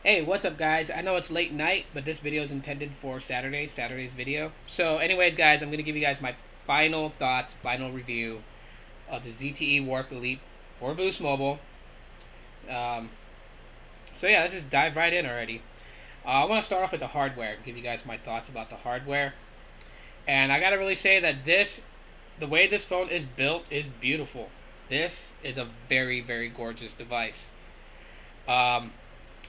Hey, what's up, guys? I know it's late night, but this video is intended for Saturday's video. So, anyways, guys, I'm going to give you guys my final thoughts, final review of the Zte Warp Elite for Boost Mobile. Um, yeah, let's just dive right in already. I want to start off with the hardware, give you guys my thoughts about the hardware. And I got to really say that the way this phone is built is beautiful. This is a very, very gorgeous device. Um,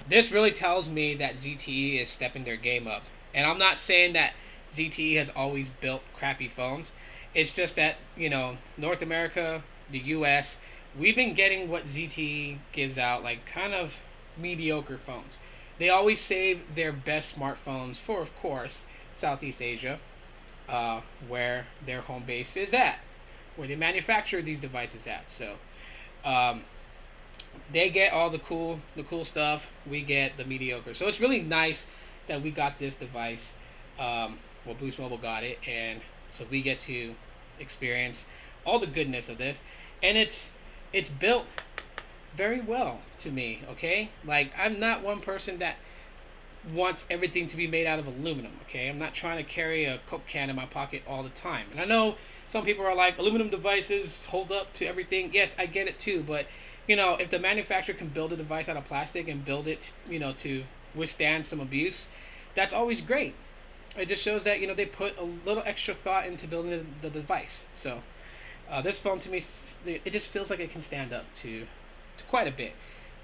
this really tells me that ZTE is stepping their game up. And I'm not saying that ZTE has always built crappy phones. It's just that, North America, the US, we've been getting what ZTE gives out, like kind of mediocre phones. They always save their best smartphones for, of course, Southeast Asia, where their home base is at, where they manufacture these devices at. So, um, they get all the cool stuff. We get the mediocre. So it's really nice that we got this device. Boost Mobile got it, and so we get to experience all the goodness of this, and it's built very well to me. Okay, like I'm not one person that wants everything to be made out of aluminum. Okay, I'm not trying to carry a Coke can in my pocket all the time, and I know some people are like, aluminum devices hold up to everything. Yes, I get it too, but if the manufacturer can build a device out of plastic and build it, to withstand some abuse, that's always great. It just shows that they put a little extra thought into building the device. So this phone to me, it just feels like it can stand up to quite a bit.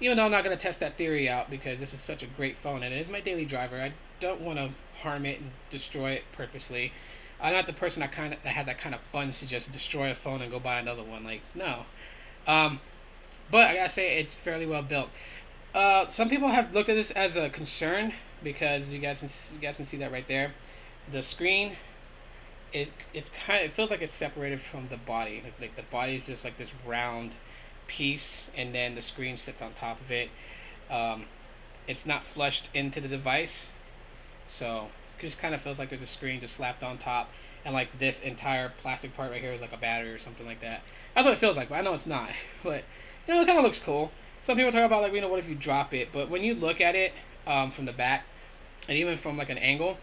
Even though I'm not going to test that theory out because this is such a great phone and it is my daily driver, I don't want to harm it and destroy it purposely. I'm not the person that has that kind of funds to just destroy a phone and go buy another one. Like, no. Um, but I gotta say, it's fairly well built. Some people have looked at this as a concern because you guys can see that right there. The screen, it feels like it's separated from the body. Like the body is just like this round piece, and then the screen sits on top of it. Um, it's not flushed into the device, so it just kind of feels like there's a screen just slapped on top, and like this entire plastic part right here is like a battery or something like that. That's what it feels like, but I know it's not. But it kind of looks cool. Some people talk about like, what if you drop it? But when you look at it from the back, and even from like an angle,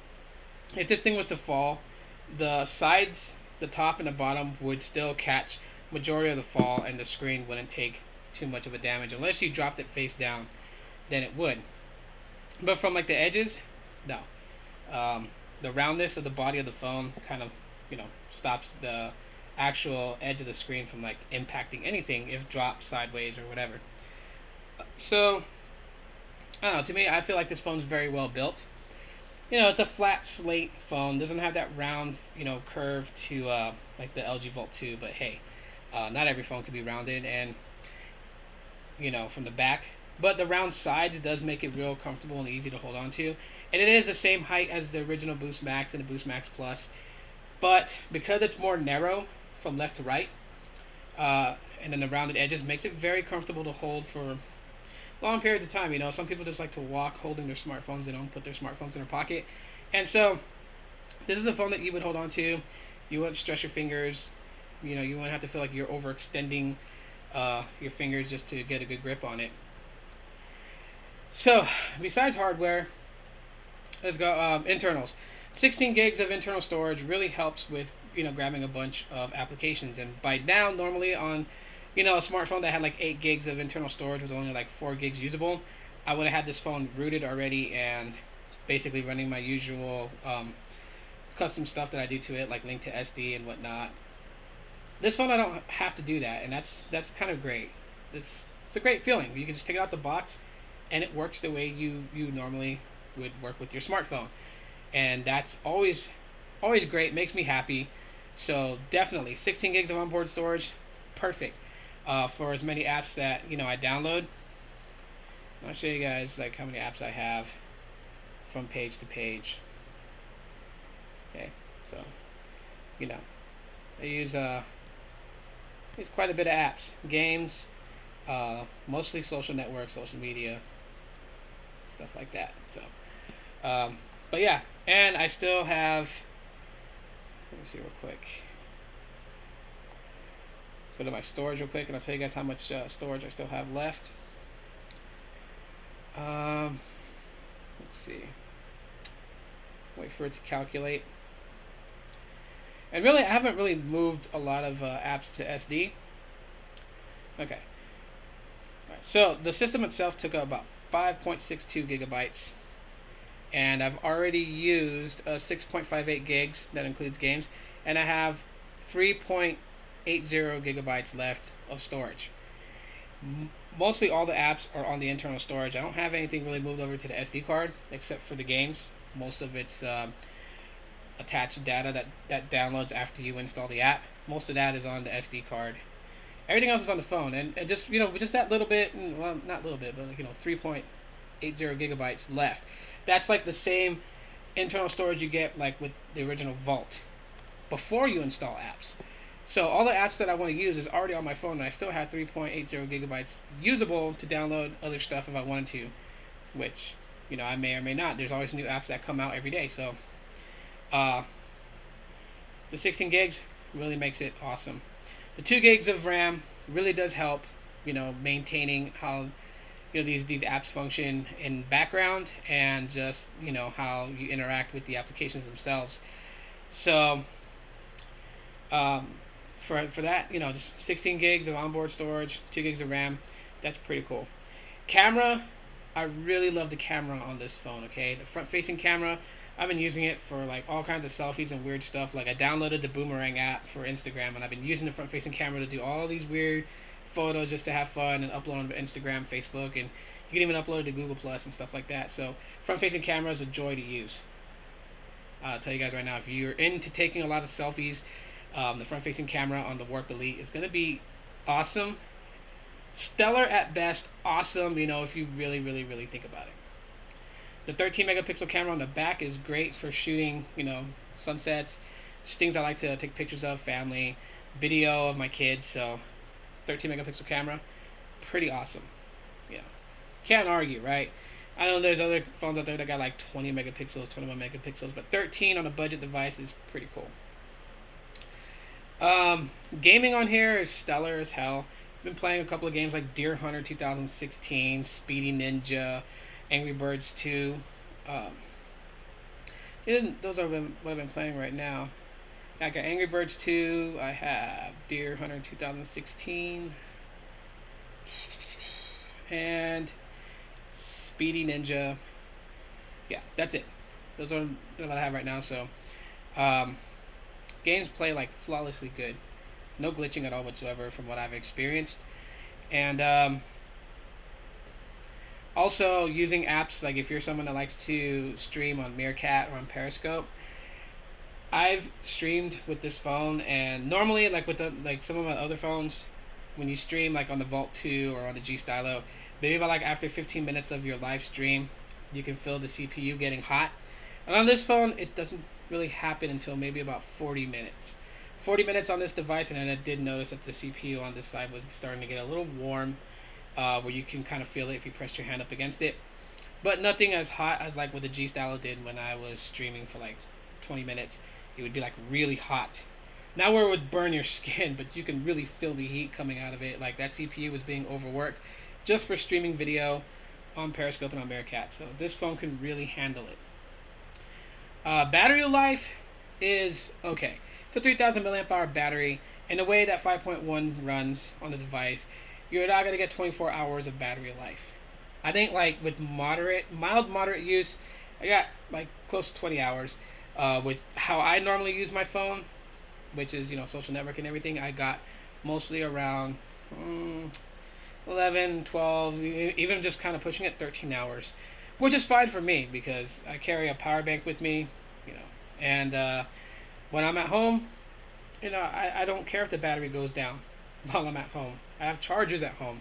if this thing was to fall, the sides, the top and the bottom would still catch majority of the fall, and the screen wouldn't take too much of a damage unless you dropped it face down. Then it would. But from like the edges, no. The roundness of the body of the phone kind of, stops the actual edge of the screen from like impacting anything if dropped sideways or whatever. So I don't know. To me, I feel like this phone's very well built. It's a flat slate phone. Doesn't have that round, curve to like the LG Volt 2. But hey, not every phone can be rounded, and from the back. But the round sides does make it real comfortable and easy to hold on to. And it is the same height as the original Boost Max and the Boost Max Plus. But because it's more narrow from left to right, and then the rounded edges makes it very comfortable to hold for long periods of time. Some people just like to walk holding their smartphones. They don't put their smartphones in their pocket. And so this is a phone that you would hold on to. You wouldn't stress your fingers. You wouldn't have to feel like you're overextending your fingers just to get a good grip on it. So besides hardware, let's go internals. 16 gigs of internal storage really helps with grabbing a bunch of applications. And by now, normally on a smartphone that had like 8 gigs of internal storage with only like 4 gigs usable, I would have had this phone rooted already and basically running my usual custom stuff that I do to it, like link to SD and whatnot. This phone I don't have to do that, and that's kind of great. It's a great feeling. You can just take it out the box, and it works the way you normally would work with your smartphone, and that's always great. Makes me happy. So definitely 16 gigs of onboard storage, perfect for as many apps that I download. I'll show you guys like how many apps I have from page to page. Okay, so I use quite a bit of apps, games, mostly social networks, social media, stuff like that. So, but yeah, and I still have. Let me see real quick. Go to my storage real quick, and I'll tell you guys how much storage I still have left. Let's see. Wait for it to calculate. And really, I haven't really moved a lot of apps to SD. Okay. Right, so the system itself took up about 5.62 gigabytes. And I've already used 6.58 gigs, that includes games. And I have 3.80 gigabytes left of storage. Mostly all the apps are on the internal storage. I don't have anything really moved over to the SD card except for the games. Most of it's attached data that downloads after you install the app. Most of that is on the SD card. Everything else is on the phone, and just just that little bit, well, not little bit, but 3.80 gigabytes left. That's like the same internal storage you get like with the original Vault before you install apps. So all the apps that I want to use is already on my phone, and I still have 3.80 gigabytes usable to download other stuff if I wanted to, which I may or may not. There's always new apps that come out every day, so the 16 gigs really makes it awesome. The 2 gigs of RAM really does help, maintaining how these apps function in background, and just how you interact with the applications themselves. So for that, just 16 gigs of onboard storage, 2 gigs of RAM, that's pretty cool. Camera, I really love the camera on this phone. Okay, the front-facing camera, I've been using it for like all kinds of selfies and weird stuff. Like I downloaded the Boomerang app for Instagram, and I've been using the front-facing camera to do all these weird photos just to have fun and upload them to Instagram, Facebook, and you can even upload it to Google Plus and stuff like that. So front-facing camera is a joy to use. I'll tell you guys right now, if you're into taking a lot of selfies, the front-facing camera on the Warp Elite is going to be awesome. Stellar at best, awesome, if you really, really, really think about it. The 13 megapixel camera on the back is great for shooting, sunsets, just things I like to take pictures of, family, video of my kids. So 13 megapixel camera, pretty awesome. Can't argue, right? I know there's other phones out there that got like 20 megapixels, 21 megapixels, but 13 on a budget device is pretty cool. Gaming on here is stellar as hell. I've been playing a couple of games like Deer Hunter 2016, Speedy Ninja, Angry Birds 2. Those are what I've been playing right now. I got Angry Birds 2. I have Deer Hunter 2016, and Speedy Ninja. Yeah, that's it. Those are what I have right now. So, games play like flawlessly good. No glitching at all whatsoever from what I've experienced. And also using apps, like if you're someone that likes to stream on Meerkat or on Periscope, I've streamed with this phone, and normally like with some of my other phones, when you stream like on the Vault 2 or on the G Stylo, maybe about like after 15 minutes of your live stream, you can feel the CPU getting hot. And on this phone, it doesn't really happen until maybe about 40 minutes. 40 minutes on this device, and then I did notice that the CPU on this side was starting to get a little warm, where you can kind of feel it if you press your hand up against it. But nothing as hot as like what the G Stylo did when I was streaming for like 20 minutes. It would be like really hot. Not where it would burn your skin, but you can really feel the heat coming out of it. Like that CPU was being overworked just for streaming video on Periscope and on Meerkat. So this phone can really handle it. Battery life is okay. It's a 3,000 milliamp hour battery. In the way that 5.1 runs on the device, you're not going to get 24 hours of battery life. I think like with mild moderate use, I got like close to 20 hours. With how I normally use my phone, which is social network and everything, I got mostly around 11, 12, even just kind of pushing it 13 hours, which is fine for me because I carry a power bank with me, and when I'm at home, I don't care if the battery goes down while I'm at home. I have chargers at home.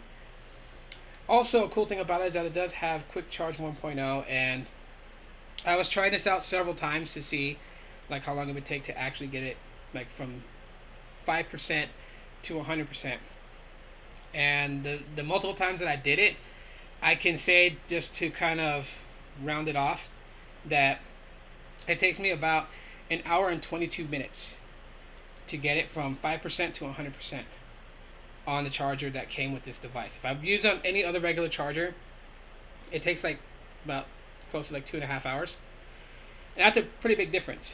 Also, a cool thing about it is that it does have Quick Charge 1.0, and I was trying this out several times to see like how long it would take to actually get it like from 5% to 100%. And the multiple times that I did it, I can say, just to kind of round it off, that it takes me about an hour and 22 minutes to get it from 5% to 100% on the charger that came with this device. If I've used on any other regular charger, it takes like about close to like 2.5 hours. And that's a pretty big difference.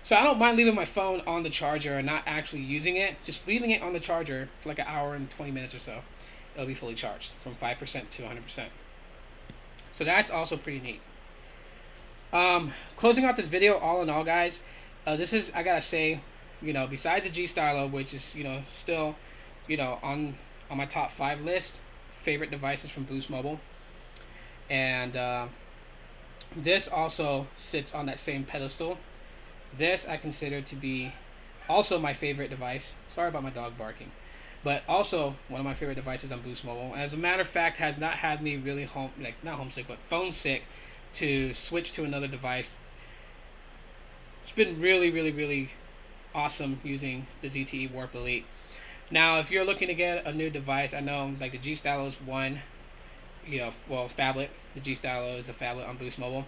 So I don't mind leaving my phone on the charger and not actually using it. Just leaving it on the charger for like an hour and 20 minutes or so. It'll be fully charged from 5% to 100%. So that's also pretty neat. Closing out this video, all in all, guys, this is, I gotta say, besides the G Stylo, which is, still, on my top 5 list, favorite devices from Boost Mobile. And this also sits on that same pedestal. This I consider to be also my favorite device. Sorry about my dog barking. But also one of my favorite devices on Boost Mobile. As a matter of fact, has not had me really not homesick, but phone sick to switch to another device. It's been really, really, really awesome using the Zte Warp Elite. Now, if you're looking to get a new device, I know like the G Stylo is one, phablet. The G Stylo is a phablet on Boost Mobile.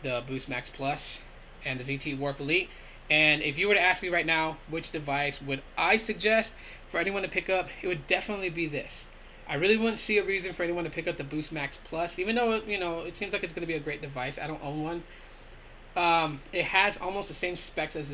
The Boost Max Plus and the Zte Warp Elite. And if you were to ask me right now which device would I suggest for anyone to pick up, it would definitely be this. I really wouldn't see a reason for anyone to pick up the Boost Max Plus, even though it seems like it's going to be a great device. I don't own one. It has almost the same specs as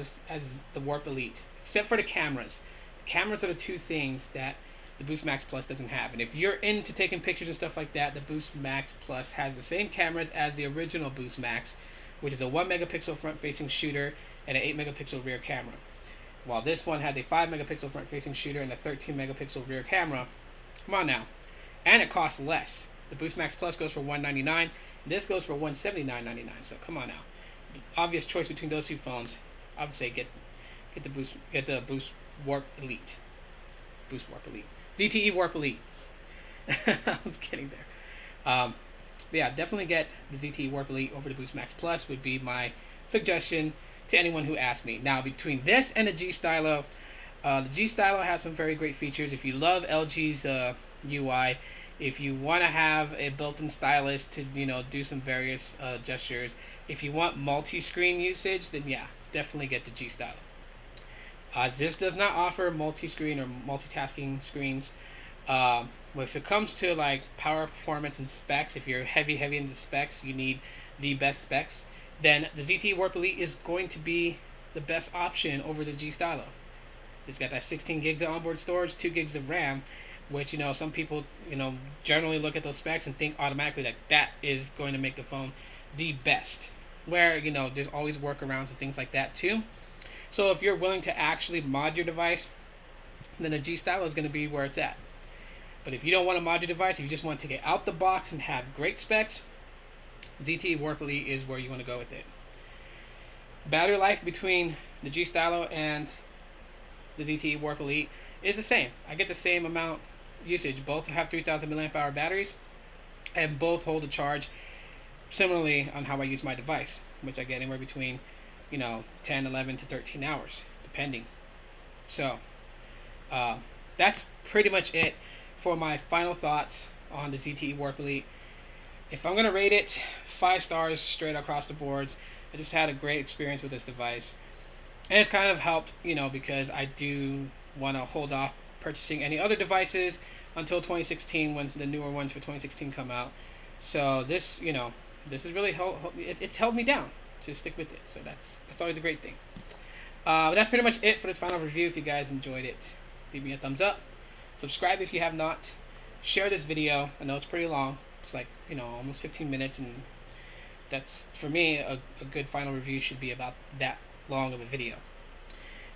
the Warp Elite, except for the cameras. The cameras are the two things that the Boost Max Plus doesn't have. And if you're into taking pictures and stuff like that, the Boost Max Plus has the same cameras as the original Boost Max, which is a 1 megapixel front-facing shooter and an 8 megapixel rear camera. While this one has a 5 megapixel front-facing shooter and a 13 megapixel rear camera. Come on now. And it costs less. The Boost Max Plus goes for $199, and this goes for $179.99. So come on now. The obvious choice between those two phones, I would say get the Boost Warp Elite. Boost Warp Elite. Zte Warp Elite. I was kidding there. But yeah, definitely get the Zte Warp Elite over the Boost Max Plus would be my suggestion to anyone who asks me. Now, between this and the G Stylo, the G Stylo has some very great features. If you love LG's UI, if you want to have a built-in stylus to do some various gestures, if you want multi-screen usage, then yeah, definitely get the G Stylo. This does not offer multi-screen or multitasking screens. If it comes to like power, performance, and specs, if you're heavy into specs, you need the best specs, then the Zte Warp Elite is going to be the best option over the G Stylo. It's got that 16 gigs of onboard storage, 2 gigs of RAM, which some people generally look at those specs and think automatically that that is going to make the phone the best. Where there's always workarounds and things like that too. So if you're willing to actually mod your device, then the G Stylo is going to be where it's at. But if you don't want to mod your device, if you just want to take it out the box and have great specs, Zte Warp Elite is where you want to go with it. Battery life between the G Stylo and the Zte Warp Elite is the same. I get the same amount usage. Both have 3,000 milliamp hour batteries, and both hold a charge similarly on how I use my device, which I get anywhere between 10, 11 to 13 hours, depending. So that's pretty much it for my final thoughts on the Zte Warp Elite. If I'm going to rate it 5 stars straight across the boards, I just had a great experience with this device. And it's kind of helped, because I do want to hold off purchasing any other devices until 2016 when the newer ones for 2016 come out. So this, this has really it's held me down to stick with it. So that's always a great thing. But that's pretty much it for this final review. If you guys enjoyed it, leave me a thumbs up. Subscribe if you have not. Share this video. I know it's pretty long. It's like, almost 15 minutes, and that's, for me, a good final review should be about that long of a video.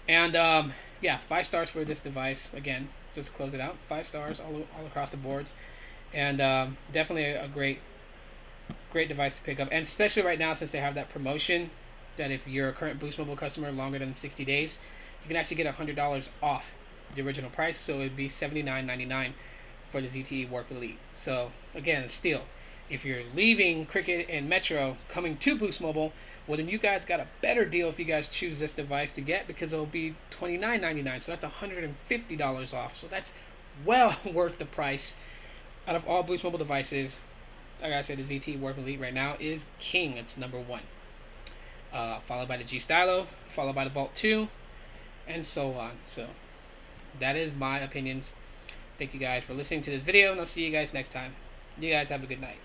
And yeah, 5 stars for this device. Again, just to close it out, 5 stars all across the boards. And definitely a great device to pick up, and especially right now since they have that promotion that if you're a current Boost Mobile customer longer than 60 days, you can actually get $100 off the original price. So it'd be $79.99 for the Zte Warp Elite. So again, a steal. If you're leaving Cricket and Metro coming to Boost Mobile, well then you guys got a better deal if you guys choose this device to get, because it'll be $29.99. So that's $150 off. So that's well worth the price. Out of all Boost Mobile devices, like I said, the Zte Warp Elite right now is king. It's number 1. Followed by the G Stylo, followed by the Vault 2, and so on. So that is my opinions. Thank you guys for listening to this video, and I'll see you guys next time. You guys have a good night.